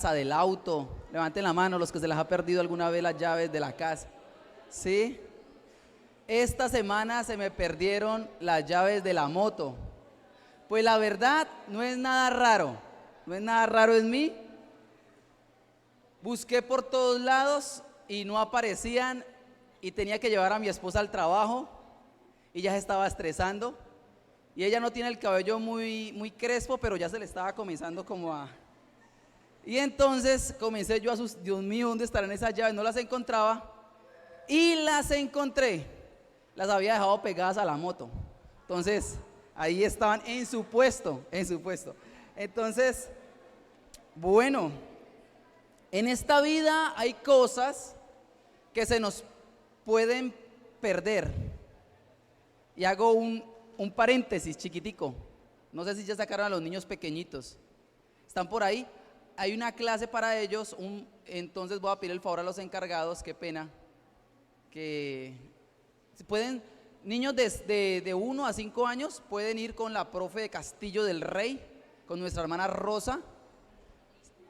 del auto. Levanten la mano los que se les ha perdido alguna vez las llaves de la casa. ¿Sí? Esta semana se me perdieron las llaves de la moto. Pues la verdad no es nada raro. No es nada raro en mí. Busqué por todos lados y no aparecían y tenía que llevar a mi esposa al trabajo y ya se estaba estresando. Y ella no tiene el cabello muy crespo, pero ya se le estaba comenzando como a... Y entonces comencé yo a Dios mío, ¿dónde estarán esas llaves? No las encontraba y las encontré. Las había dejado pegadas a la moto. Entonces, ahí estaban en su puesto, en su puesto. Entonces, bueno, en esta vida hay cosas que se nos pueden perder. Y hago un paréntesis chiquitico. No sé si ya sacaron a los niños pequeñitos. ¿Están por ahí? Hay una clase para ellos, entonces voy a pedir el favor a los encargados, qué pena, que si pueden, niños de 1 a 5 años pueden ir con la profe de Castillo del Rey, con nuestra hermana Rosa.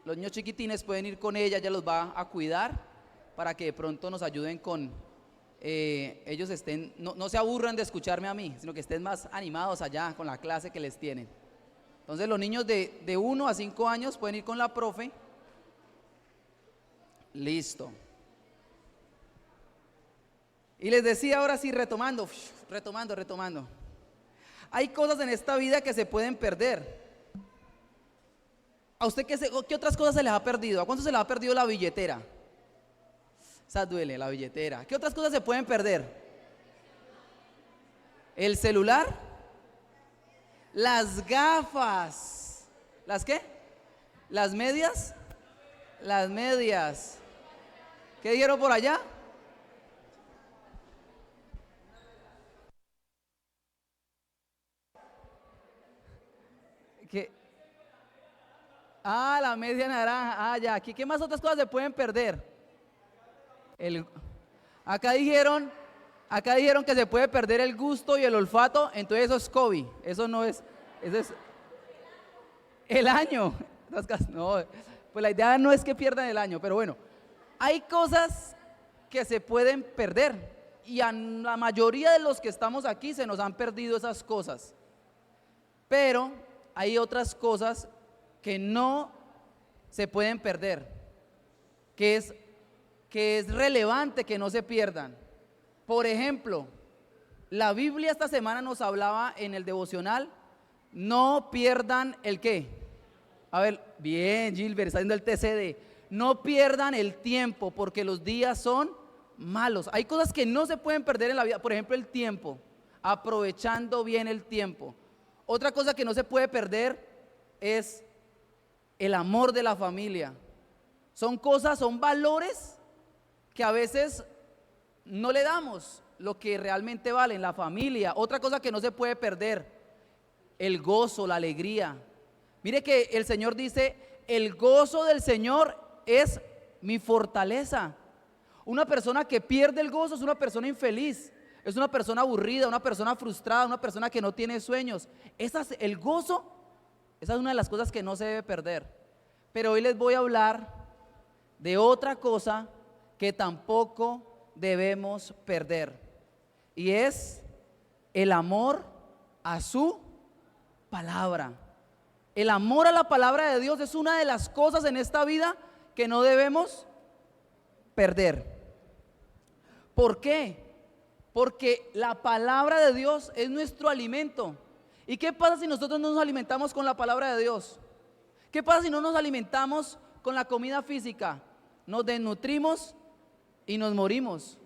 Los niños chiquitines pueden ir con ella los va a cuidar para que de pronto nos ayuden con, ellos estén, no se aburran de escucharme a mí, sino que estén más animados allá con la clase que les tienen. Entonces los niños de 1 a 5 años pueden ir con la profe. Listo. Y les decía ahora sí, retomando. Hay cosas en esta vida que se pueden perder. ¿A usted qué otras cosas se les ha perdido? ¿A cuántos se les ha perdido la billetera? Esa duele, la billetera. ¿Qué otras cosas se pueden perder? ¿El celular? Las gafas. ¿Las qué? ¿Las medias? Las medias. ¿Qué dijeron por allá? ¿Qué? Ah, la media naranja. Ah, ya. Aquí, ¿qué más otras cosas se pueden perder? El, acá dijeron que se puede perder el gusto y el olfato, entonces eso es COVID, eso no es, eso es el año. No, pues la idea no es que pierdan el año, pero bueno, hay cosas que se pueden perder y a la mayoría de los que estamos aquí se nos han perdido esas cosas, pero hay otras cosas que no se pueden perder, que es relevante que no se pierdan. Por ejemplo, la Biblia esta semana nos hablaba en el devocional, no pierdan el qué. A ver, bien, Gilbert, está haciendo el TCD. No pierdan el tiempo porque los días son malos. Hay cosas que no se pueden perder en la vida, por ejemplo, el tiempo, aprovechando bien el tiempo. Otra cosa que no se puede perder es el amor de la familia. Son cosas, son valores que a veces no le damos lo que realmente vale en la familia. Otra cosa que no se puede perder, el gozo, la alegría. Mire que el Señor dice, el gozo del Señor es mi fortaleza. Una persona que pierde el gozo es una persona infeliz, es una persona aburrida, una persona frustrada, una persona que no tiene sueños. El gozo, esa es una de las cosas que no se debe perder. Pero hoy les voy a hablar de otra cosa que tampoco debemos perder, y es el amor a su palabra. El amor a la palabra de Dios es una de las cosas en esta vida que no debemos perder. ¿Por qué? Porque la palabra de Dios es nuestro alimento. ¿Y qué pasa si nosotros no nos alimentamos con la palabra de Dios? ¿Qué pasa si no nos alimentamos con la comida física? Nos desnutrimos y nos morimos.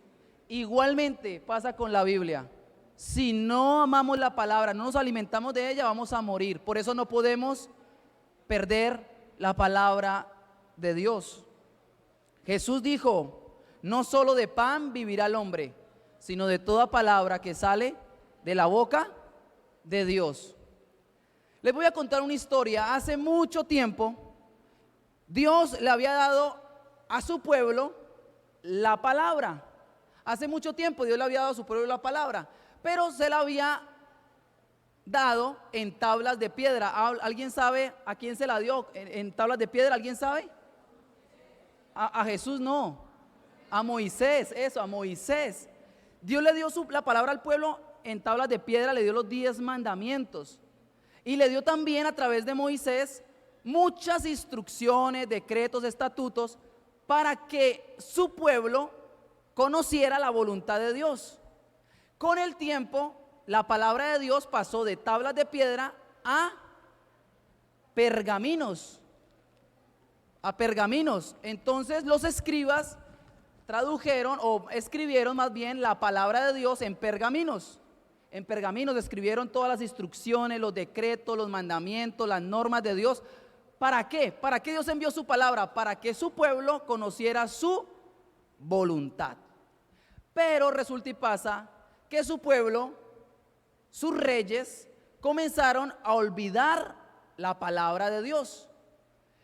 Igualmente pasa con la Biblia. Si no amamos la palabra, no nos alimentamos de ella, vamos a morir. Por eso no podemos perder la palabra de Dios. Jesús dijo, no solo de pan vivirá el hombre, sino de toda palabra que sale de la boca de Dios. Les voy a contar una historia. Hace mucho tiempo Dios le había dado a su pueblo la palabra. Hace mucho tiempo Dios le había dado a su pueblo la palabra, pero se la había dado en tablas de piedra. ¿Alguien sabe a quién se la dio en tablas de piedra? ¿Alguien sabe? A Jesús no, a Moisés, eso, a Moisés. Dios le dio la palabra al pueblo en tablas de piedra, le dio los 10 mandamientos. Y le dio también a través de Moisés muchas instrucciones, decretos, estatutos, para que su pueblo conociera la voluntad de Dios. Con el tiempo, la palabra de Dios pasó de tablas de piedra a pergaminos. Entonces los escribas tradujeron o escribieron más bien la palabra de Dios en pergaminos. En pergaminos escribieron todas las instrucciones, los decretos, los mandamientos, las normas de Dios. ¿Para qué? ¿Para qué Dios envió su palabra? Para que su pueblo conociera su voluntad. Pero resulta y pasa que su pueblo, sus reyes, comenzaron a olvidar la palabra de Dios.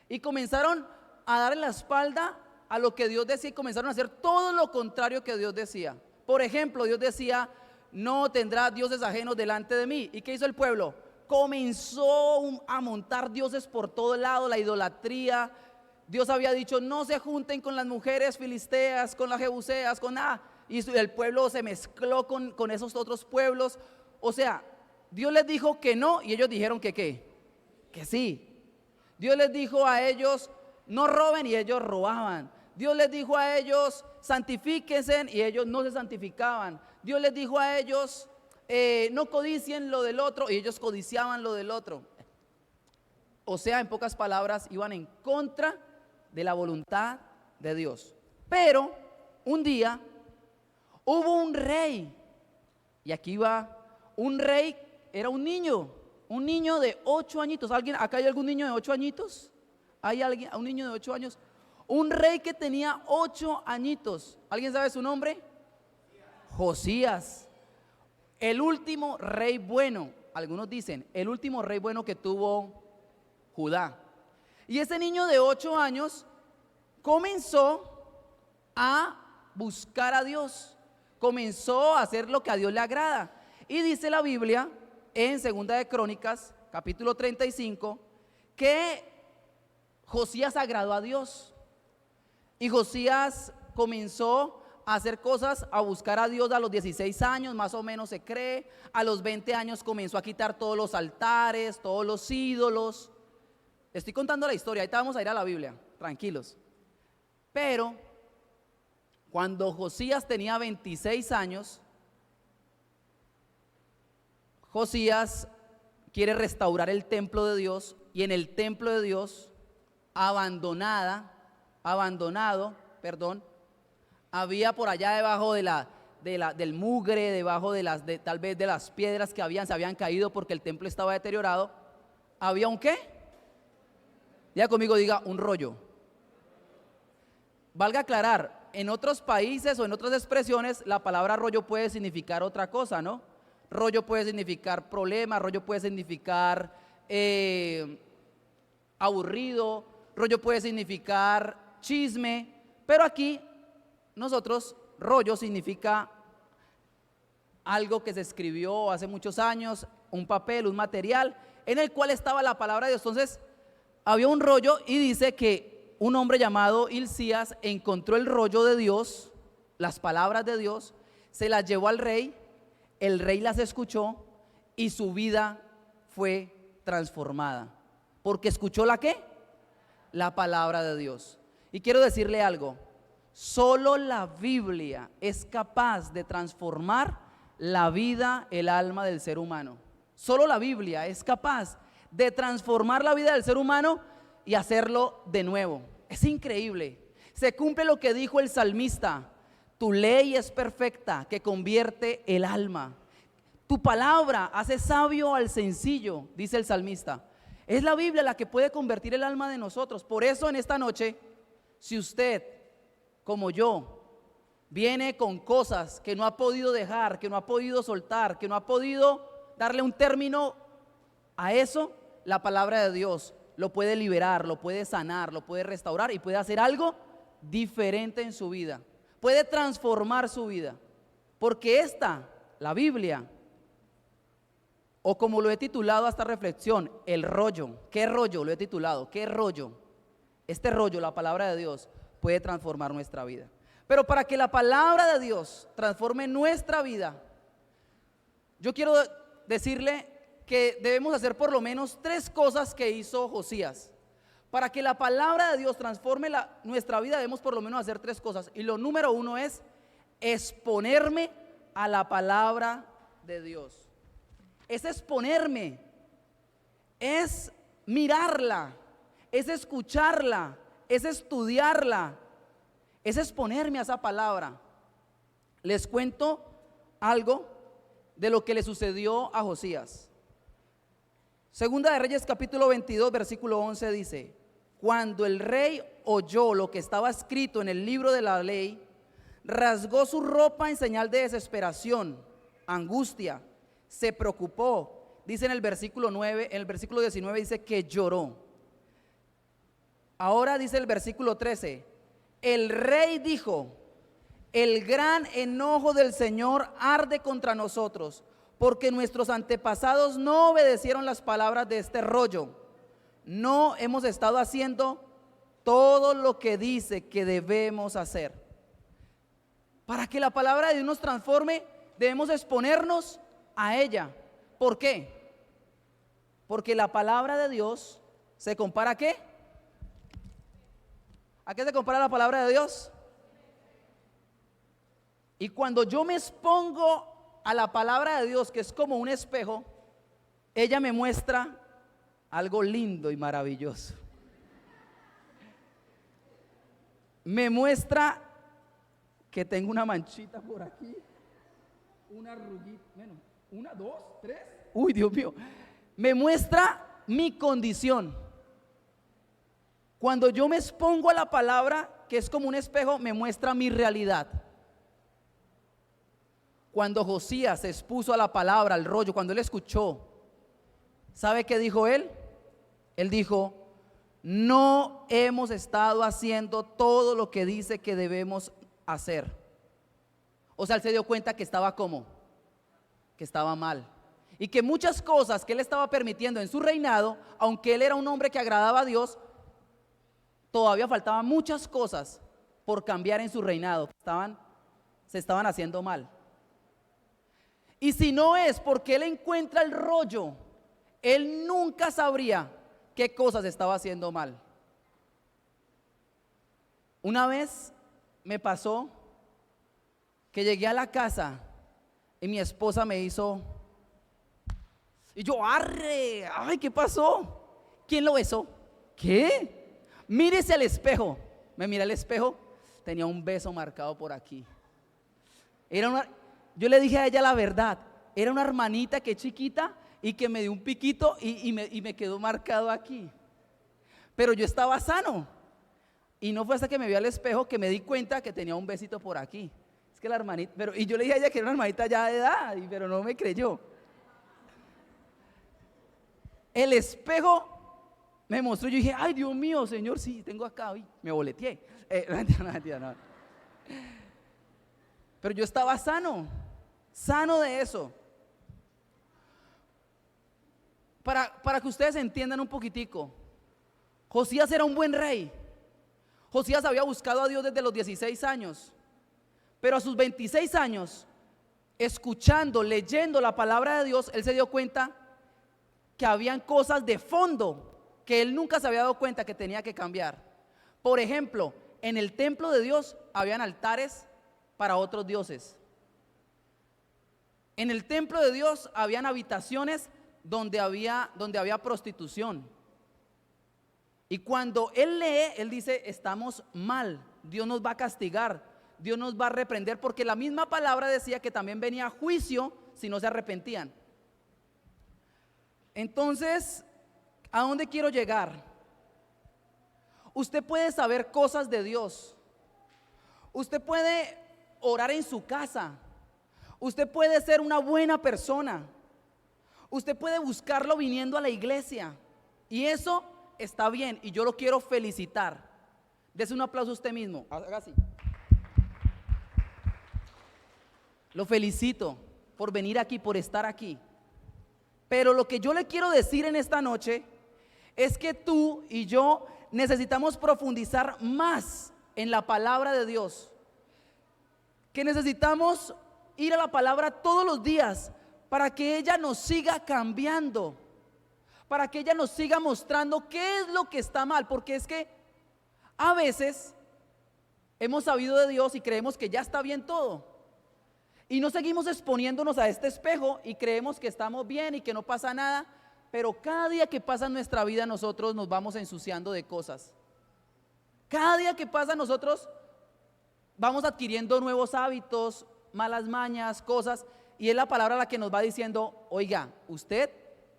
Y comenzaron a darle la espalda a lo que Dios decía y comenzaron a hacer todo lo contrario que Dios decía. Por ejemplo, Dios decía: no tendrás dioses ajenos delante de mí. ¿Y qué hizo el pueblo? Comenzó a montar dioses por todo lado, la idolatría. Dios había dicho: no se junten con las mujeres filisteas, con las jebuseas, con nada. Y el pueblo se mezcló con esos otros pueblos. O sea, Dios les dijo que no y ellos dijeron que ¿qué? Que sí. Dios les dijo a ellos: no roben, y ellos robaban. Dios les dijo a ellos: santifíquense, y ellos no se santificaban. Dios les dijo a ellos: no codicien lo del otro, y ellos codiciaban lo del otro. O sea, en pocas palabras, iban en contra de la voluntad de Dios. Pero un día hubo un rey, y aquí va, un rey, era un niño de 8 añitos. ¿Alguien, acá hay algún niño de 8 añitos? ¿Hay alguien, un niño de 8 años? Un rey que tenía 8 añitos. ¿Alguien sabe su nombre? Josías. El último rey bueno, algunos dicen, el último rey bueno que tuvo Judá. Y ese niño de 8 años comenzó a buscar a Dios, comenzó a hacer lo que a Dios le agrada. Y dice la Biblia en Segunda de Crónicas, capítulo 35, que Josías agradó a Dios. Y Josías comenzó a hacer cosas, a buscar a Dios a los 16 años, más o menos se cree. A los 20 años comenzó a quitar todos los altares, todos los ídolos. Estoy contando la historia, ahorita vamos a ir a la Biblia, tranquilos. Pero cuando Josías tenía 26 años, Josías quiere restaurar el templo de Dios, y en el templo de Dios, abandonado, había por allá debajo del mugre, debajo tal vez de las piedras que se habían caído porque el templo estaba deteriorado, había un ¿qué? Ya conmigo diga, un rollo. Valga aclarar, en otros países o en otras expresiones la palabra rollo puede significar otra cosa, ¿no? Rollo puede significar problema, rollo puede significar aburrido, rollo puede significar chisme, pero aquí nosotros, rollo significa algo que se escribió hace muchos años, un papel, un material en el cual estaba la palabra de Dios. Entonces había un rollo, y dice que un hombre llamado Hilcías encontró el rollo de Dios, las palabras de Dios, se las llevó al rey, el rey las escuchó y su vida fue transformada, porque escuchó ¿la qué? La palabra de Dios. Y quiero decirle algo, solo la Biblia es capaz de transformar la vida, el alma del ser humano. Solo la Biblia es capaz de transformar la vida del ser humano y hacerlo de nuevo. Es increíble. Se cumple lo que dijo el salmista: tu ley es perfecta, que convierte el alma. Tu palabra hace sabio al sencillo, dice el salmista. Es la Biblia la que puede convertir el alma de nosotros. Por eso en esta noche, si usted, como yo, viene con cosas que no ha podido dejar, que no ha podido soltar, que no ha podido darle un término a eso, la palabra de Dios lo puede liberar, lo puede sanar, lo puede restaurar y puede hacer algo diferente en su vida. Puede transformar su vida. Porque la Biblia, o como lo he titulado a esta reflexión, el rollo. ¿Qué rollo? Lo he titulado, ¿qué rollo? Este rollo, la palabra de Dios, puede transformar nuestra vida. Pero para que la palabra de Dios transforme nuestra vida, yo quiero decirle que debemos hacer por lo menos 3 cosas que hizo Josías. Para que la palabra de Dios transforme nuestra vida, debemos por lo menos hacer 3 cosas. Y lo número 1 es exponerme a la palabra de Dios. Es exponerme, es mirarla, es escucharla, es estudiarla, es exponerme a esa palabra. Les cuento algo de lo que le sucedió a Josías. Segunda de Reyes capítulo 22 versículo 11 dice: cuando el rey oyó lo que estaba escrito en el libro de la ley, rasgó su ropa en señal de desesperación, angustia, se preocupó. Dice en el versículo 9, en el versículo 19 dice que lloró. Ahora dice el versículo 13: el rey dijo: el gran enojo del Señor arde contra nosotros, porque nuestros antepasados no obedecieron las palabras de este rollo. No hemos estado haciendo todo lo que dice que debemos hacer. Para que la palabra de Dios nos transforme, debemos exponernos a ella. ¿Por qué? Porque la palabra de Dios se compara ¿a qué? ¿A qué se compara la palabra de Dios? Y cuando yo me expongo a la palabra de Dios, que es como un espejo, ella me muestra algo lindo y maravilloso. Me muestra que tengo una manchita por aquí, una arruguita, bueno, 1, 2, 3. Uy, Dios mío. Me muestra mi condición. Cuando yo me expongo a la palabra, que es como un espejo, me muestra mi realidad. Cuando Josías se expuso a la palabra, al rollo, cuando él escuchó, ¿sabe qué dijo él? Él dijo: no hemos estado haciendo todo lo que dice que debemos hacer. O sea, él se dio cuenta que estaba como, que estaba mal. Y que muchas cosas que él estaba permitiendo en su reinado, aunque él era un hombre que agradaba a Dios, todavía faltaban muchas cosas por cambiar en su reinado, se estaban haciendo mal. Y si no es porque él encuentra el rollo, él nunca sabría qué cosas estaba haciendo mal. Una vez me pasó que llegué a la casa y mi esposa me hizo, y yo, arre, ay, ¿qué pasó? ¿Quién lo besó? ¿Qué? Mírese al espejo. Me miré al espejo, tenía un beso marcado por aquí. Yo le dije a ella la verdad, era una hermanita que chiquita y que me dio un piquito y me quedó marcado aquí. Pero yo estaba sano. Y no fue hasta que me vi al espejo que me di cuenta que tenía un besito por aquí. Es que la hermanita, y yo le dije a ella que era una hermanita ya de edad, pero no me creyó. El espejo me mostró, yo dije, ay, Dios mío, Señor, sí, tengo acá, uy, me boleteé. No. Pero yo estaba sano de eso. Para que ustedes entiendan un poquitico, Josías era un buen rey. Josías había buscado a Dios desde los 16 años, pero a sus 26 años, escuchando, leyendo la palabra de Dios, él se dio cuenta que habían cosas de fondo que él nunca se había dado cuenta que tenía que cambiar. Por ejemplo, en el templo de Dios habían altares para otros dioses. En el templo de Dios habían habitaciones donde había prostitución. Y cuando él lee, él dice, estamos mal, Dios nos va a castigar, Dios nos va a reprender, porque la misma palabra decía que también venía juicio si no se arrepentían. Entonces, ¿a dónde quiero llegar? Usted puede saber cosas de Dios, usted puede orar en su casa, usted puede ser una buena persona, usted puede buscarlo viniendo a la iglesia, y eso está bien, y yo lo quiero felicitar. Dese un aplauso a usted mismo, haga así. Lo felicito por venir aquí, por estar aquí. Pero lo que yo le quiero decir en esta noche es que tú y yo necesitamos profundizar más en la palabra de Dios, que necesitamos ir a la palabra todos los días para que ella nos siga cambiando, para que ella nos siga mostrando qué es lo que está mal, porque es que a veces hemos sabido de Dios y creemos que ya está bien todo, y no seguimos exponiéndonos a este espejo y creemos que estamos bien y que no pasa nada, pero cada día que pasa en nuestra vida nosotros nos vamos ensuciando de cosas. Cada día que pasa nosotros vamos adquiriendo nuevos hábitos, malas mañas, cosas, y es la palabra la que nos va diciendo, oiga, usted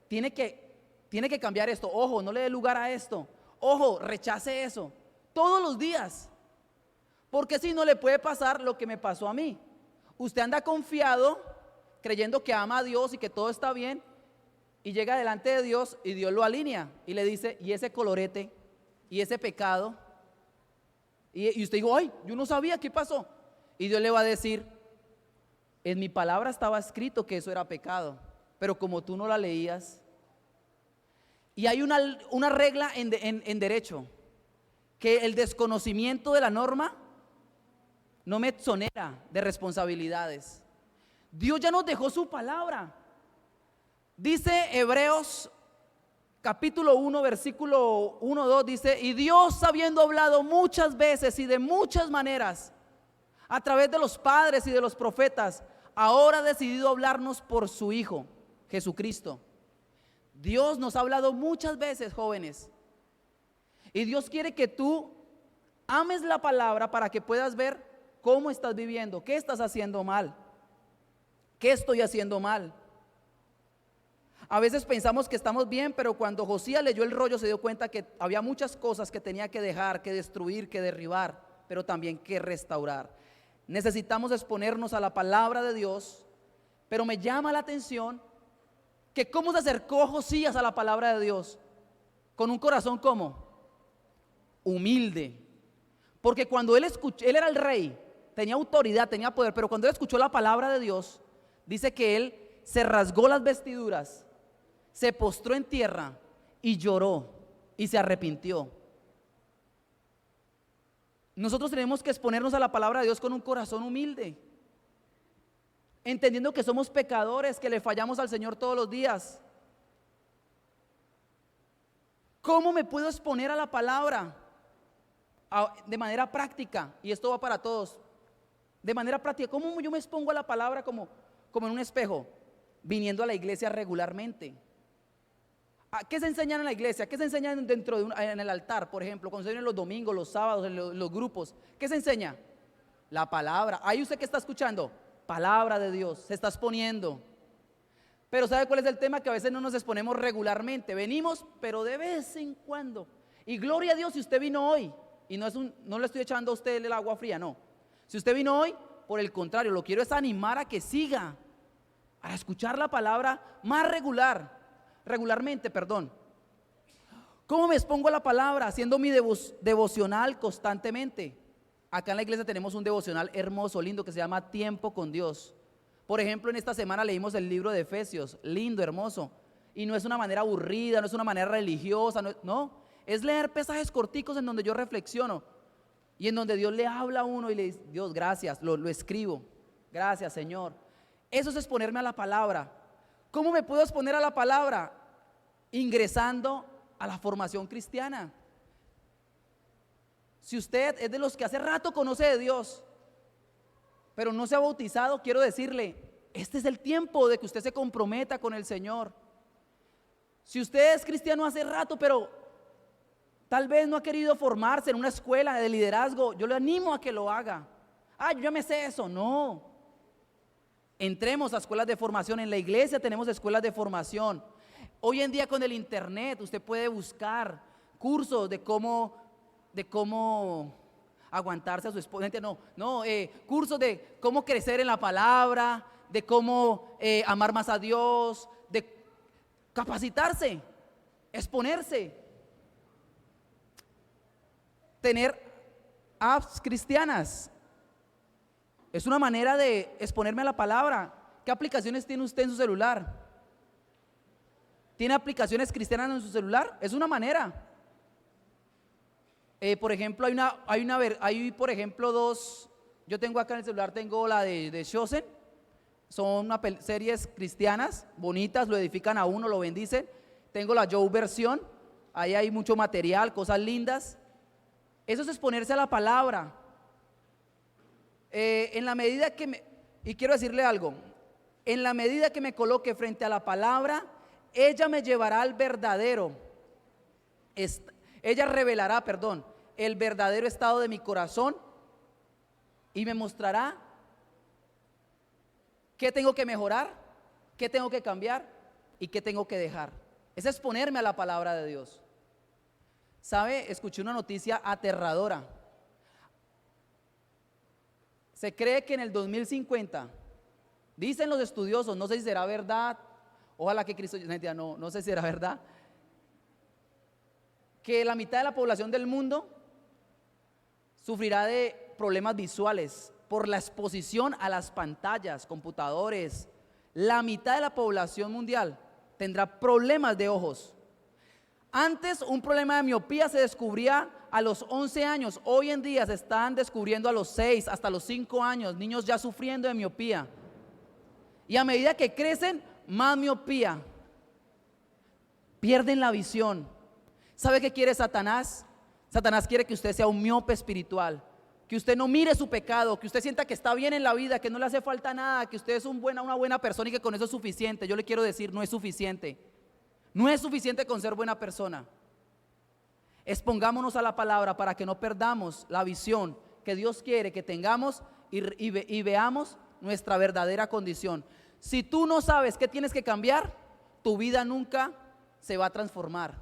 tiene que cambiar esto, ojo, no le dé lugar a esto, ojo, rechace eso, todos los días, porque si no le puede pasar lo que me pasó a mí. Usted anda confiado, creyendo que ama a Dios y que todo está bien, y llega delante de Dios y Dios lo alinea y le dice, y ese colorete, y ese pecado, y usted dijo, ay, yo no sabía, ¿qué pasó? Y Dios le va a decir, en mi palabra estaba escrito que eso era pecado, pero como tú no la leías. Y hay una regla en derecho, que el desconocimiento de la norma no me exonera de responsabilidades. Dios ya nos dejó su palabra. Dice Hebreos capítulo 1 versículo 1-2, dice, y Dios, habiendo hablado muchas veces y de muchas maneras a través de los padres y de los profetas, ahora ha decidido hablarnos por su Hijo Jesucristo. Dios nos ha hablado muchas veces, jóvenes, y Dios quiere que tú ames la palabra para que puedas ver cómo estás viviendo, qué estás haciendo mal, qué estoy haciendo mal. A veces pensamos que estamos bien, pero cuando Josías leyó el rollo se dio cuenta que había muchas cosas que tenía que dejar, que destruir, que derribar, pero también que restaurar. Necesitamos exponernos a la palabra de Dios, pero me llama la atención que cómo se acercó Josías a la palabra de Dios, con un corazón como humilde, porque cuando él escuchó, él era el rey, tenía autoridad, tenía poder, pero cuando él escuchó la palabra de Dios, dice que él se rasgó las vestiduras, se postró en tierra y lloró y se arrepintió. Nosotros tenemos que exponernos a la palabra de Dios con un corazón humilde, entendiendo que somos pecadores, que le fallamos al Señor todos los días. ¿Cómo me puedo exponer a la palabra? De manera práctica, y esto va para todos, de manera práctica. ¿Cómo yo me expongo a la palabra como en un espejo? Viniendo a la iglesia regularmente. ¿Qué se enseña en la iglesia? ¿Qué se enseña en el altar, por ejemplo, cuando se vienen los domingos, los sábados, en los grupos? ¿Qué se enseña? La palabra. Ahí usted que está escuchando, palabra de Dios, se está exponiendo. Pero ¿sabe cuál es el tema? Que a veces no nos exponemos regularmente. Venimos, pero de vez en cuando. Y gloria a Dios si usted vino hoy. Y no le estoy echando a usted el agua fría, no. Si usted vino hoy, por el contrario, lo quiero es animar a que siga, a escuchar la palabra más regularmente. ¿Cómo me expongo a la palabra? Haciendo mi devocional constantemente. Acá en la iglesia tenemos un devocional hermoso, lindo, que se llama Tiempo con Dios. Por ejemplo, en esta semana leímos el libro de Efesios, lindo, hermoso. Y no es una manera aburrida, no es una manera religiosa, no. Es leer pasajes corticos en donde yo reflexiono y en donde Dios le habla a uno y le dice, Dios, gracias, lo escribo, gracias, Señor. Eso es exponerme a la palabra. ¿Cómo me puedo exponer a la palabra? Ingresando a la formación cristiana. Si usted es de los que hace rato conoce de Dios, pero no se ha bautizado, quiero decirle, este es el tiempo de que usted se comprometa con el Señor. Si usted es cristiano hace rato, pero tal vez no ha querido formarse en una escuela de liderazgo, yo le animo a que lo haga. Yo ya me sé eso. No. Entremos a escuelas de formación. En la iglesia tenemos escuelas de formación. Hoy en día con el internet usted puede buscar cursos de cómo aguantarse a su esposa. Cursos de cómo crecer en la palabra, de cómo amar más a Dios, de capacitarse, exponerse. Tener apps cristianas es una manera de exponerme a la palabra. ¿Qué aplicaciones tiene usted en su celular? ¿Tiene aplicaciones cristianas en su celular? Es una manera. Por ejemplo, hay por ejemplo dos, yo tengo acá en el celular, tengo la de Chosen, son series cristianas, bonitas, lo edifican a uno, lo bendicen. Tengo la Joe versión, ahí hay mucho material, cosas lindas. Eso es exponerse a la palabra. En la medida y quiero decirle algo, en la medida que me coloque frente a la palabra, ella me llevará al verdadero, ella revelará, perdón, el verdadero estado de mi corazón y me mostrará qué tengo que mejorar, qué tengo que cambiar y qué tengo que dejar. Es exponerme a la palabra de Dios. ¿Sabe? Escuché una noticia aterradora. Se cree que en el 2050, dicen los estudiosos, no sé si será verdad, ojalá que Cristo, no sé si será verdad, que la mitad de la población del mundo sufrirá de problemas visuales por la exposición a las pantallas, computadores. La mitad de la población mundial tendrá problemas de ojos. Antes un problema de miopía se descubría a los 11 años, hoy en día se están descubriendo a los 6, hasta los 5 años, niños ya sufriendo de miopía. Y a medida que crecen, más miopía, pierden la visión. ¿Sabe qué quiere Satanás? Satanás quiere que usted sea un miope espiritual, que usted no mire su pecado, que usted sienta que está bien en la vida, que no le hace falta nada, que usted es una buena persona y que con eso es suficiente. Yo le quiero decir, no es suficiente. No es suficiente con ser buena persona. Expongámonos a la palabra para que no perdamos la visión que Dios quiere que tengamos y veamos nuestra verdadera condición. Si tú no sabes qué tienes que cambiar, tu vida nunca se va a transformar.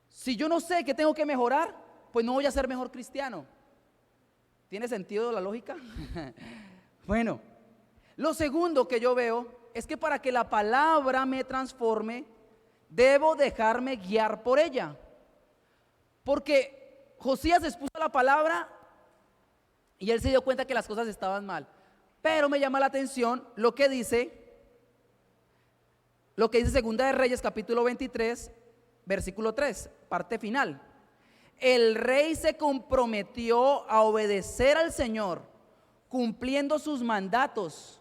Si yo no sé qué tengo que mejorar, pues no voy a ser mejor cristiano. ¿Tiene sentido la lógica? Bueno, lo segundo que yo veo es que para que la palabra me transforme, debo dejarme guiar por ella. Porque Josías expuso la palabra y él se dio cuenta que las cosas estaban mal. Pero me llama la atención lo que dice Segunda de Reyes capítulo 23, versículo 3, parte final. El rey se comprometió a obedecer al Señor, cumpliendo sus mandatos,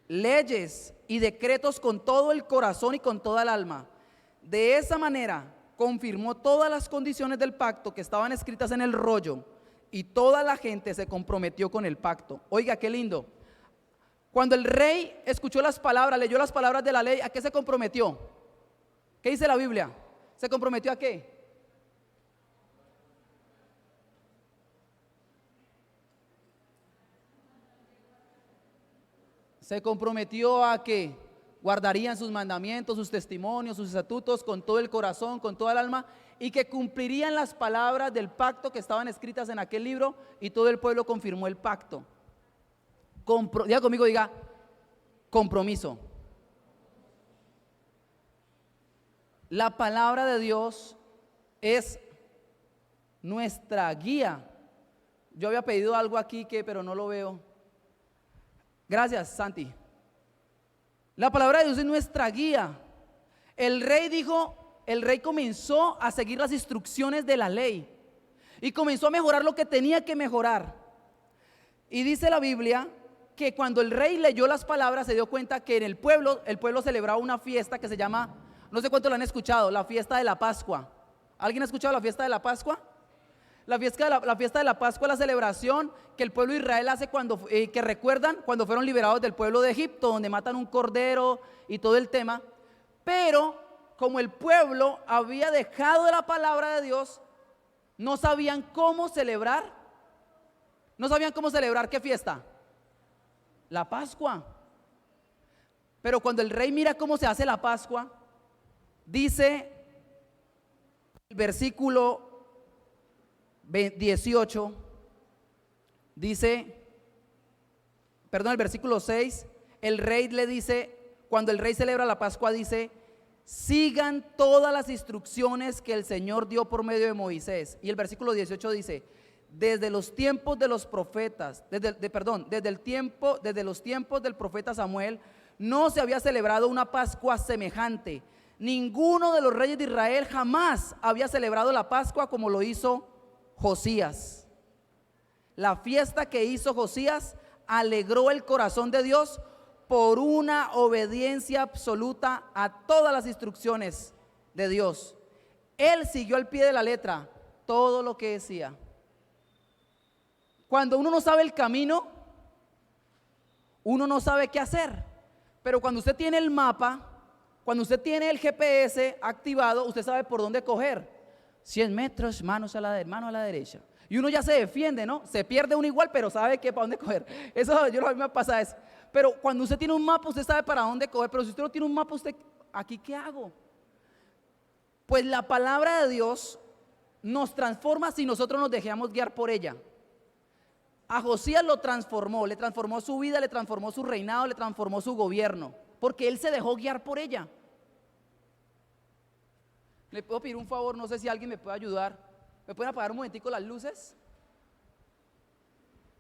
leyes y decretos con todo el corazón y con toda el alma. De esa manera confirmó todas las condiciones del pacto que estaban escritas en el rollo, y toda la gente se comprometió con el pacto. Oiga, qué lindo. Cuando el rey escuchó las palabras, leyó las palabras de la ley, ¿a qué se comprometió? ¿Qué dice la Biblia? ¿Se comprometió a qué? Se comprometió a que guardarían sus mandamientos, sus testimonios, sus estatutos con todo el corazón, con toda el alma, y que cumplirían las palabras del pacto que estaban escritas en aquel libro, y todo el pueblo confirmó el pacto. Diga conmigo, diga, compromiso. La palabra de Dios es nuestra guía. Yo había pedido algo aquí pero no lo veo. Gracias, Santi. La palabra de Dios es nuestra guía. El rey comenzó a seguir las instrucciones de la ley y comenzó a mejorar lo que tenía que mejorar. Y dice la Biblia que cuando el rey leyó las palabras se dio cuenta que en el pueblo celebraba una fiesta que se llama, no sé cuánto lo han escuchado, la fiesta de la Pascua. ¿Alguien ha escuchado la fiesta de la Pascua? La fiesta de la Pascua es la celebración que el pueblo de Israel hace que recuerdan cuando fueron liberados del pueblo de Egipto, donde matan un cordero y todo el tema. Pero como el pueblo había dejado de la palabra de Dios, no sabían cómo celebrar. ¿No sabían cómo celebrar qué fiesta? La Pascua. Pero cuando el rey mira cómo se hace la Pascua, dice el versículo 18, el versículo 6, el rey le dice, cuando el rey celebra la Pascua, dice: sigan todas las instrucciones que el Señor dio por medio de Moisés. Y el versículo 18 dice: desde los tiempos de los profetas, desde los tiempos del profeta Samuel, no se había celebrado una Pascua semejante, Ninguno de los reyes de Israel jamás había celebrado la Pascua como lo hizo Josías. La fiesta que hizo Josías alegró el corazón de Dios por una obediencia absoluta a todas las instrucciones de Dios. Él siguió al pie de la letra todo lo que decía. Cuando uno no sabe el camino, uno no sabe qué hacer. Pero cuando usted tiene el mapa, cuando usted tiene el GPS activado, usted sabe por dónde coger. 100 metros, mano a la derecha. Y uno ya se defiende, ¿no? Se pierde uno igual, pero sabe que para dónde coger. Eso a mí me pasa eso. Pero cuando usted tiene un mapa, usted sabe para dónde coger. Pero si usted no tiene un mapa, usted, ¿aquí qué hago? Pues la palabra de Dios nos transforma si nosotros nos dejamos guiar por ella. A Josías lo transformó, le transformó su vida, le transformó su reinado, le transformó su gobierno, porque él se dejó guiar por ella. Le puedo pedir un favor, no sé si alguien me puede ayudar. ¿Me pueden apagar un momentico las luces?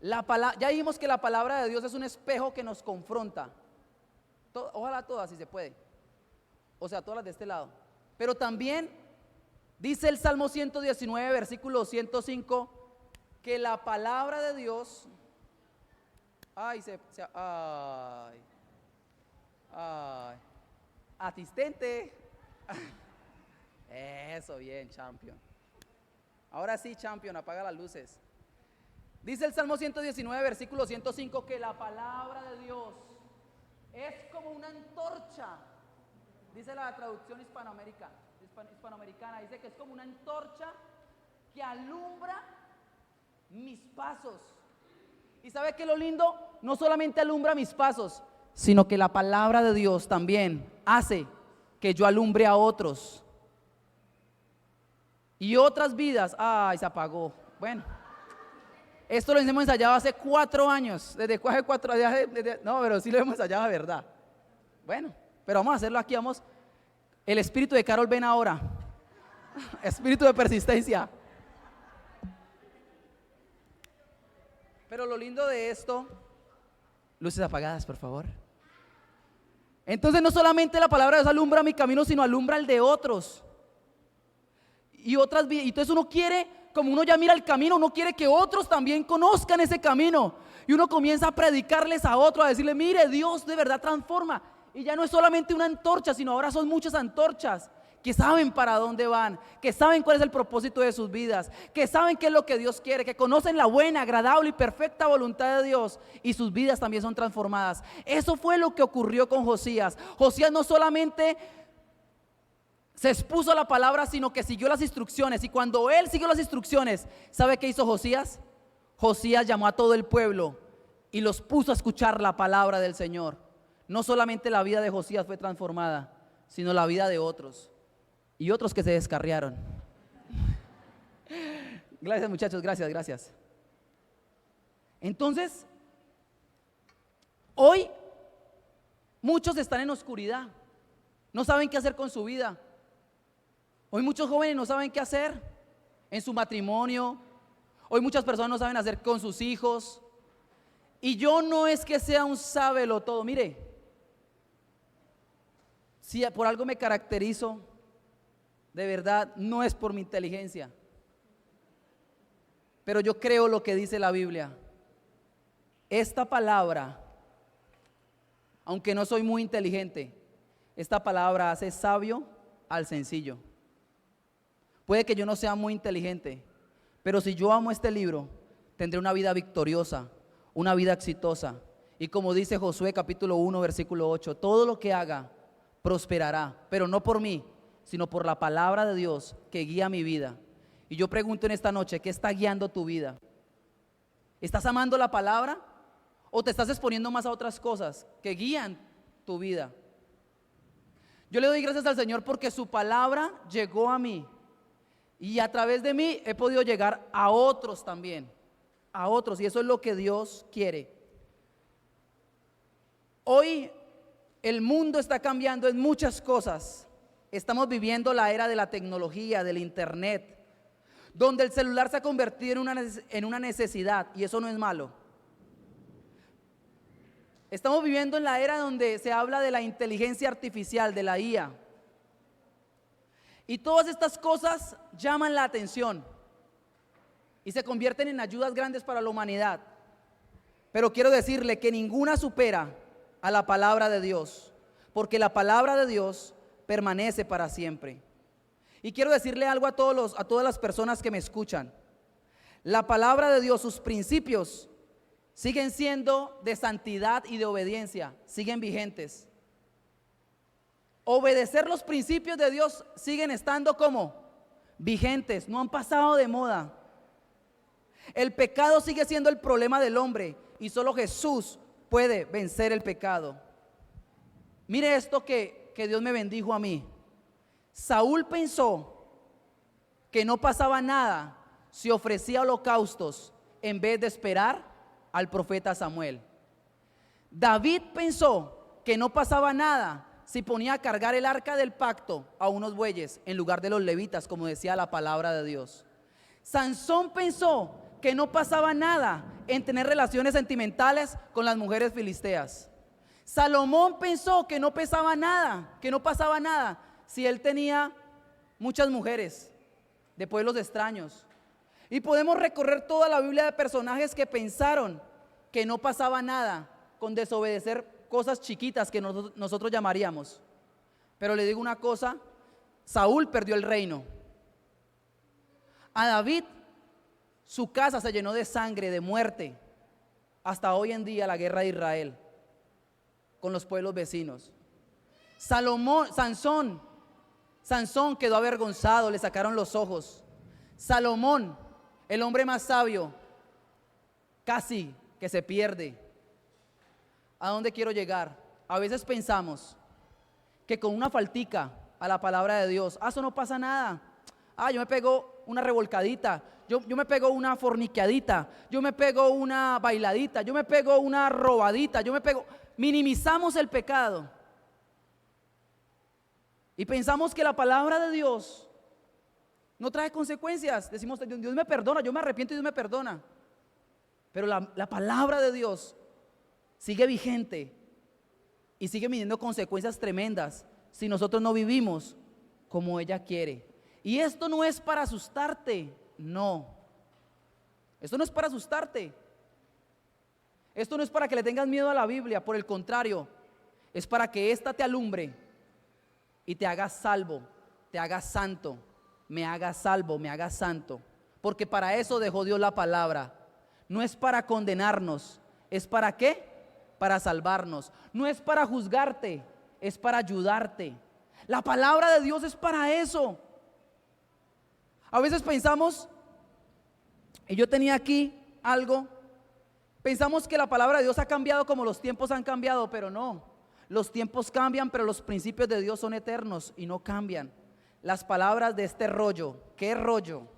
Ya dijimos que la palabra de Dios es un espejo que nos confronta. Ojalá todas, si se puede. O sea, todas las de este lado. Pero también dice el Salmo 119, versículo 105, que la palabra de Dios, asistente. Eso, bien, champion. Ahora sí, champion, apaga las luces. Dice el Salmo 119, versículo 105, que la palabra de Dios es como una antorcha. Dice la traducción hispanoamericana, dice que es como una antorcha que alumbra mis pasos. ¿Y sabe qué es lo lindo? No solamente alumbra mis pasos, sino que la palabra de Dios también hace que yo alumbre a otros. Y otras vidas, se apagó. Bueno, esto lo hemos ensayado hace 4 años. ¿Desde hace 4 años? No, pero sí lo hemos ensayado de verdad. Bueno, pero vamos a hacerlo aquí, vamos. El espíritu de Carol, ven ahora. Espíritu de persistencia. Pero lo lindo de esto, luces apagadas, por favor. Entonces no solamente la palabra de Dios alumbra mi camino, sino alumbra el de otros. Y otras vidas. Entonces uno quiere, como uno ya mira el camino, uno quiere que otros también conozcan ese camino. Y uno comienza a predicarles a otros, a decirle, mire, Dios de verdad transforma. Y ya no es solamente una antorcha, sino ahora son muchas antorchas que saben para dónde van, que saben cuál es el propósito de sus vidas, que saben qué es lo que Dios quiere, que conocen la buena, agradable y perfecta voluntad de Dios, y sus vidas también son transformadas. Eso fue lo que ocurrió con Josías. Josías no solamente se expuso a la palabra, sino que siguió las instrucciones. Y cuando él siguió las instrucciones, ¿sabe qué hizo Josías? Josías llamó a todo el pueblo y los puso a escuchar la palabra del Señor. No solamente la vida de Josías fue transformada, sino la vida de otros. Y otros que se descarriaron. Gracias, muchachos, gracias. Entonces, hoy muchos están en oscuridad, no saben qué hacer con su vida. Hoy muchos jóvenes no saben qué hacer en su matrimonio. Hoy muchas personas no saben hacer con sus hijos. Y yo no es que sea un sábelo-todo. Mire, si por algo me caracterizo, de verdad, no es por mi inteligencia, pero yo creo lo que dice la Biblia. Esta palabra, aunque no soy muy inteligente, esta palabra hace sabio al sencillo. Puede que yo no sea muy inteligente, pero si yo amo este libro, tendré una vida victoriosa, una vida exitosa. Y como dice Josué capítulo 1 versículo 8, todo lo que haga prosperará, pero no por mí, sino por la palabra de Dios que guía mi vida. Y yo pregunto en esta noche, ¿qué está guiando tu vida? ¿Estás amando la palabra o te estás exponiendo más a otras cosas que guían tu vida? Yo le doy gracias al Señor porque su palabra llegó a mí y a través de mí he podido llegar a otros también, a otros, y eso es lo que Dios quiere. Hoy el mundo está cambiando en muchas cosas. Estamos viviendo la era de la tecnología, del internet, donde el celular se ha convertido en una necesidad, y eso no es malo. Estamos viviendo en la era donde se habla de la inteligencia artificial, de la IA, Y todas estas cosas llaman la atención y se convierten en ayudas grandes para la humanidad. Pero quiero decirle que ninguna supera a la palabra de Dios, porque la palabra de Dios permanece para siempre. Y quiero decirle algo a todas las personas que me escuchan. La palabra de Dios, sus principios siguen siendo de santidad y de obediencia, siguen vigentes. Obedecer los principios de Dios siguen estando como vigentes, no han pasado de moda. El pecado sigue siendo el problema del hombre y solo Jesús puede vencer el pecado. Mire esto que Dios me bendijo a mí. Saúl pensó que no pasaba nada si ofrecía holocaustos en vez de esperar al profeta Samuel. David pensó que no pasaba nada si ponía a cargar el arca del pacto a unos bueyes en lugar de los levitas, como decía la palabra de Dios. Sansón pensó que no pasaba nada en tener relaciones sentimentales con las mujeres filisteas. Salomón pensó que no pasaba nada si él tenía muchas mujeres de pueblos extraños. Y podemos recorrer toda la Biblia de personajes que pensaron que no pasaba nada con desobedecer cosas chiquitas que nosotros llamaríamos. Pero le digo una cosa, Saúl perdió el reino. A David, su casa se llenó de sangre, de muerte, hasta hoy en día la guerra de Israel con los pueblos vecinos. Sansón quedó avergonzado, le sacaron los ojos. Salomón, el hombre más sabio, casi que se pierde. ¿A dónde quiero llegar? A veces pensamos que con una faltica a la palabra de Dios, eso no pasa nada. Yo me pego una revolcadita, yo me pego una forniqueadita, yo me pego una bailadita, yo me pego una robadita, minimizamos el pecado. Y pensamos que la palabra de Dios no trae consecuencias. Decimos, Dios me perdona, yo me arrepiento y Dios me perdona. Pero la palabra de Dios sigue vigente y sigue viniendo consecuencias tremendas si nosotros no vivimos como ella quiere. Y esto no es para asustarte, no. Esto no es para asustarte. Esto no es para que le tengas miedo a la Biblia, por el contrario, es para que ésta te alumbre y te haga salvo, te haga santo, me haga salvo, me haga santo. Porque para eso dejó Dios la palabra. No es para condenarnos, ¿es para qué? Para salvarnos. No es para juzgarte, es para ayudarte. La palabra de Dios es para eso. A veces pensamos, y yo tenía aquí algo, pensamos que la palabra de Dios ha cambiado como los tiempos han cambiado, pero no. Los tiempos cambian, pero los principios de Dios son eternos y no cambian. Las palabras de este rollo, ¿qué rollo?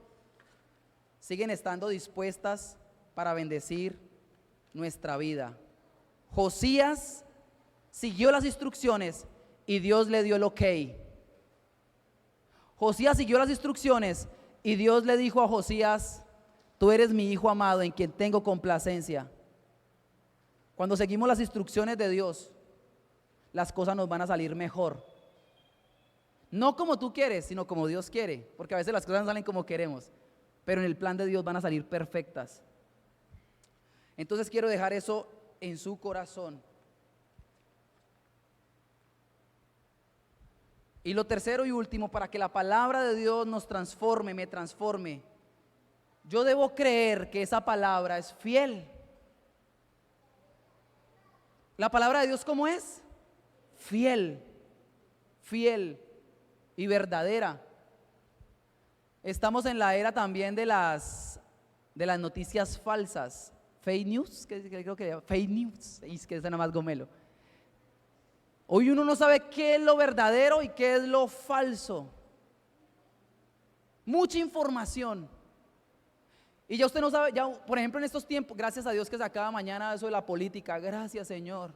Siguen estando dispuestas para bendecir nuestra vida. Josías siguió las instrucciones y Dios le dio el ok. Josías siguió las instrucciones y Dios le dijo a Josías: tú eres mi hijo amado en quien tengo complacencia. Cuando seguimos las instrucciones de Dios, las cosas nos van a salir mejor. No como tú quieres, sino como Dios quiere, porque a veces las cosas no salen como queremos, pero en el plan de Dios van a salir perfectas. Entonces quiero dejar eso en su corazón. Y lo tercero y último, para que la palabra de Dios nos transforme, me transforme, yo debo creer que esa palabra es fiel. La palabra de Dios, ¿cómo es? Fiel, fiel y verdadera. Estamos en la era también de las noticias falsas, fake news, que creo que fake news, es que suena más gomelo. Hoy uno no sabe qué es lo verdadero y qué es lo falso. Mucha información. Y ya usted no sabe, ya por ejemplo en estos tiempos, gracias a Dios que se acaba mañana eso de la política, gracias Señor.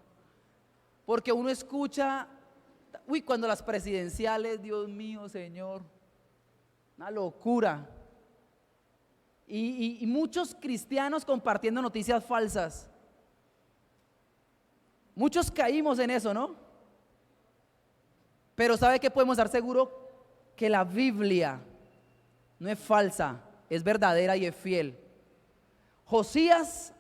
Porque uno escucha, cuando las presidenciales, Dios mío Señor, una locura. Y muchos cristianos compartiendo noticias falsas. Muchos caímos en eso, ¿no? Pero ¿sabe qué podemos estar seguros? que la Biblia no es falsa, es verdadera y es fiel. Josías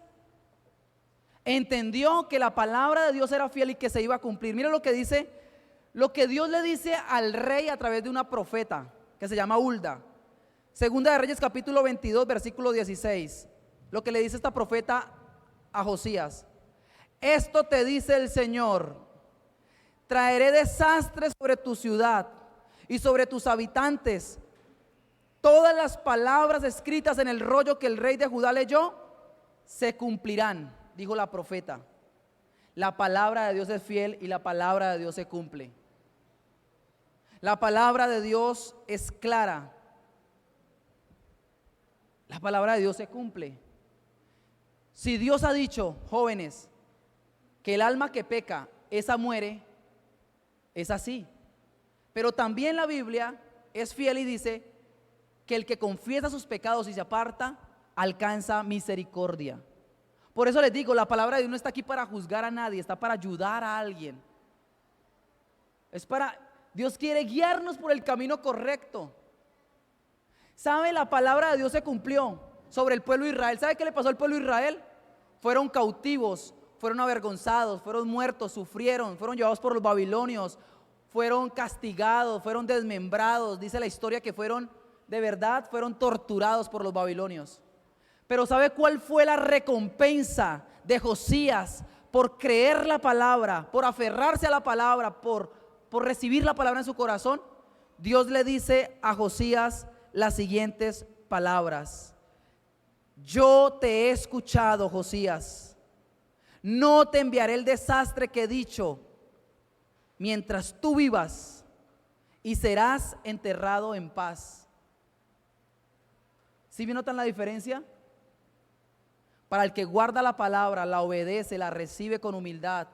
entendió que la palabra de Dios era fiel y que se iba a cumplir. Mira lo que dice, lo que Dios le dice al rey a través de una profeta que se llama Hulda. Segunda de Reyes capítulo 22 versículo 16. Lo que le dice esta profeta a Josías: esto te dice el Señor: traeré desastres sobre tu ciudad y sobre tus habitantes. Todas las palabras escritas en el rollo que el rey de Judá leyó se cumplirán, dijo la profeta. La palabra de Dios es fiel y la palabra de Dios se cumple. La palabra de Dios es clara. La palabra de Dios se cumple. Si Dios ha dicho, jóvenes, que el alma que peca, esa muere, es así. Pero también la Biblia es fiel y dice que el que confiesa sus pecados y se aparta, alcanza misericordia. Por eso les digo, la palabra de Dios no está aquí para juzgar a nadie, está para ayudar a alguien. Dios quiere guiarnos por el camino correcto. ¿Sabe? La palabra de Dios se cumplió sobre el pueblo de Israel. ¿Sabe qué le pasó al pueblo de Israel? Fueron cautivos, fueron avergonzados, fueron muertos, sufrieron, fueron llevados por los babilonios, fueron castigados, fueron desmembrados. Dice la historia que fueron torturados por los babilonios. Pero ¿sabe cuál fue la recompensa de Josías por creer la palabra, por aferrarse a la palabra, por recibir la palabra en su corazón? Dios le dice a Josías las siguientes palabras: yo te he escuchado, Josías, no te enviaré el desastre que he dicho mientras tú vivas, y serás enterrado en paz. ¿Sí notan la diferencia? Para el que guarda la palabra, la obedece, la recibe con humildad,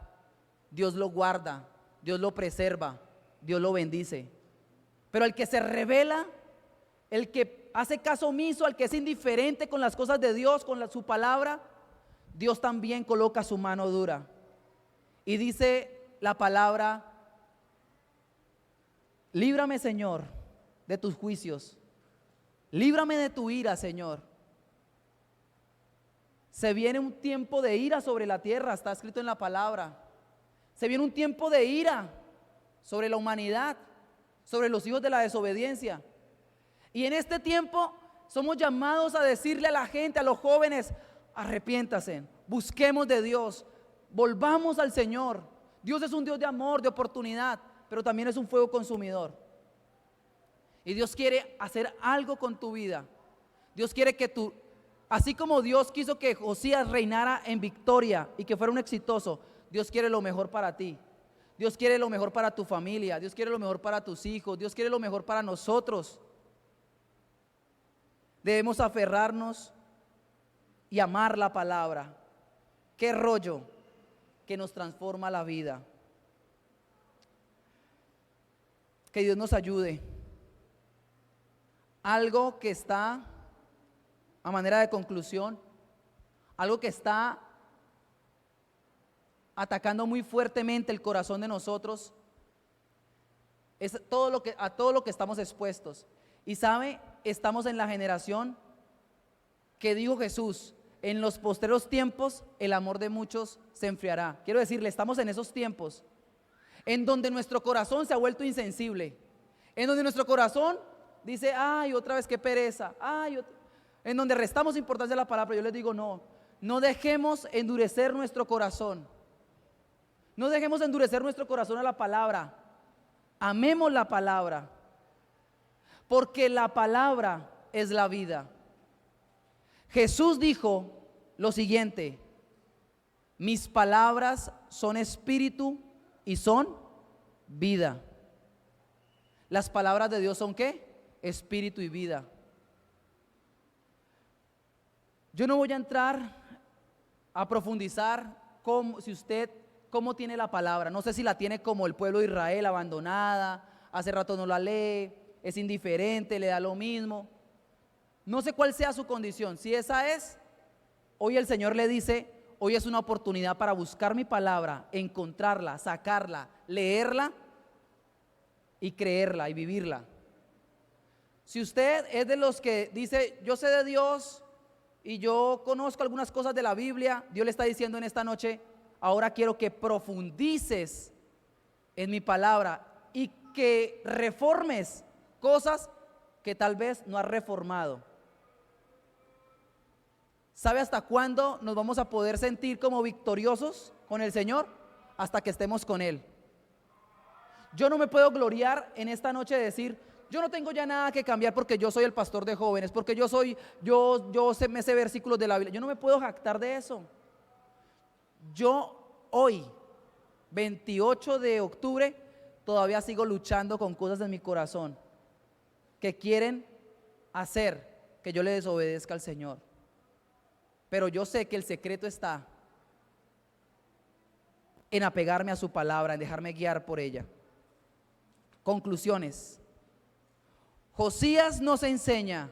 Dios lo guarda, Dios lo preserva, Dios lo bendice. Pero el que se rebela, el que hace caso omiso, al que es indiferente con las cosas de Dios, con su palabra, Dios también coloca su mano dura. Y dice la palabra: líbrame, Señor, de tus juicios, líbrame de tu ira, Señor. Se viene un tiempo de ira sobre la tierra, está escrito en la palabra. Se viene un tiempo de ira sobre la humanidad, sobre los hijos de la desobediencia. Y en este tiempo somos llamados a decirle a la gente, a los jóvenes: arrepiéntase, busquemos de Dios, volvamos al Señor. Dios es un Dios de amor, de oportunidad, pero también es un fuego consumidor. Y Dios quiere hacer algo con tu vida. Dios quiere que tú, así como Dios quiso que Josías reinara en victoria y que fuera un exitoso, Dios quiere lo mejor para ti. Dios quiere lo mejor para tu familia, Dios quiere lo mejor para tus hijos, Dios quiere lo mejor para nosotros. Debemos aferrarnos y amar la palabra. Qué rollo que nos transforma la vida. Que Dios nos ayude. Algo que está, a manera de conclusión, algo que está atacando muy fuertemente el corazón de nosotros, es todo lo que estamos expuestos. Y sabe, estamos en la generación que dijo Jesús: en los postreros tiempos el amor de muchos se enfriará. Quiero decirle, estamos en esos tiempos en donde nuestro corazón se ha vuelto insensible, en donde nuestro corazón dice: ay, otra vez qué pereza, en donde restamos importancia a la palabra. Yo les digo, no dejemos endurecer nuestro corazón. No dejemos endurecer nuestro corazón a la palabra. Amemos la palabra, porque la palabra es la vida. Jesús dijo lo siguiente: mis palabras son espíritu y son vida. Las palabras de Dios son ¿qué? Espíritu y vida. Yo no voy a entrar a profundizar cómo tiene la palabra. No sé si la tiene como el pueblo de Israel, abandonada, hace rato no la lee, es indiferente, le da lo mismo. No sé cuál sea su condición. Si esa es, hoy el Señor le dice: hoy es una oportunidad para buscar mi palabra, encontrarla, sacarla, leerla y creerla y vivirla. Si usted es de los que dice, yo sé de Dios y yo conozco algunas cosas de la Biblia, Dios le está diciendo en esta noche, ahora quiero que profundices en mi palabra y que reformes cosas que tal vez no has reformado. ¿Sabe hasta cuándo nos vamos a poder sentir como victoriosos con el Señor? Hasta que estemos con Él. Yo no me puedo gloriar en esta noche de decir, yo no tengo ya nada que cambiar porque yo soy el pastor de jóvenes, porque me sé versículos de la Biblia. Yo no me puedo jactar de eso. Yo hoy, 28 de octubre, todavía sigo luchando con cosas en mi corazón que quieren hacer que yo le desobedezca al Señor. Pero yo sé que el secreto está en apegarme a su palabra, en dejarme guiar por ella. Conclusiones. Josías nos enseña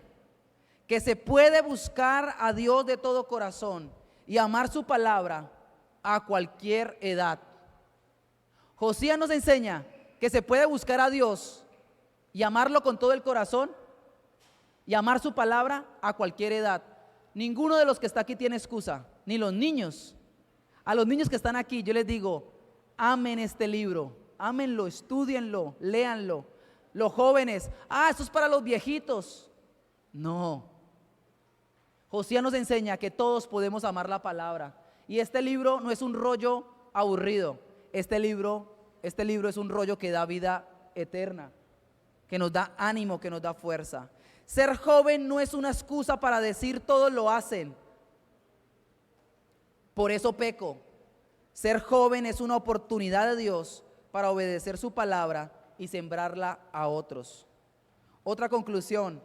que se puede buscar a Dios de todo corazón y amar su palabra a cualquier edad. Josías nos enseña que se puede buscar a Dios y amarlo con todo el corazón y amar su palabra a cualquier edad. Ninguno de los que está aquí tiene excusa, ni los niños. A los niños que están aquí yo les digo, amen este libro, ámenlo, estúdienlo, léanlo. Los jóvenes, esto es para los viejitos. No. Josías nos enseña que todos podemos amar la palabra. Y este libro no es un rollo aburrido. Este libro es un rollo que da vida eterna, que nos da ánimo, que nos da fuerza. Ser joven no es una excusa para decir todos lo hacen, por eso peco. Ser joven es una oportunidad de Dios para obedecer su palabra y sembrarla a otros. Otra conclusión: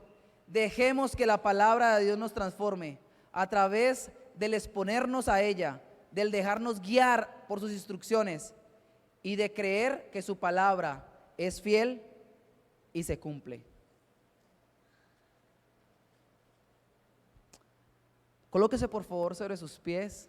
dejemos que la palabra de Dios nos transforme a través del exponernos a ella, del dejarnos guiar por sus instrucciones y de creer que su palabra es fiel y se cumple. Colóquese por favor sobre sus pies.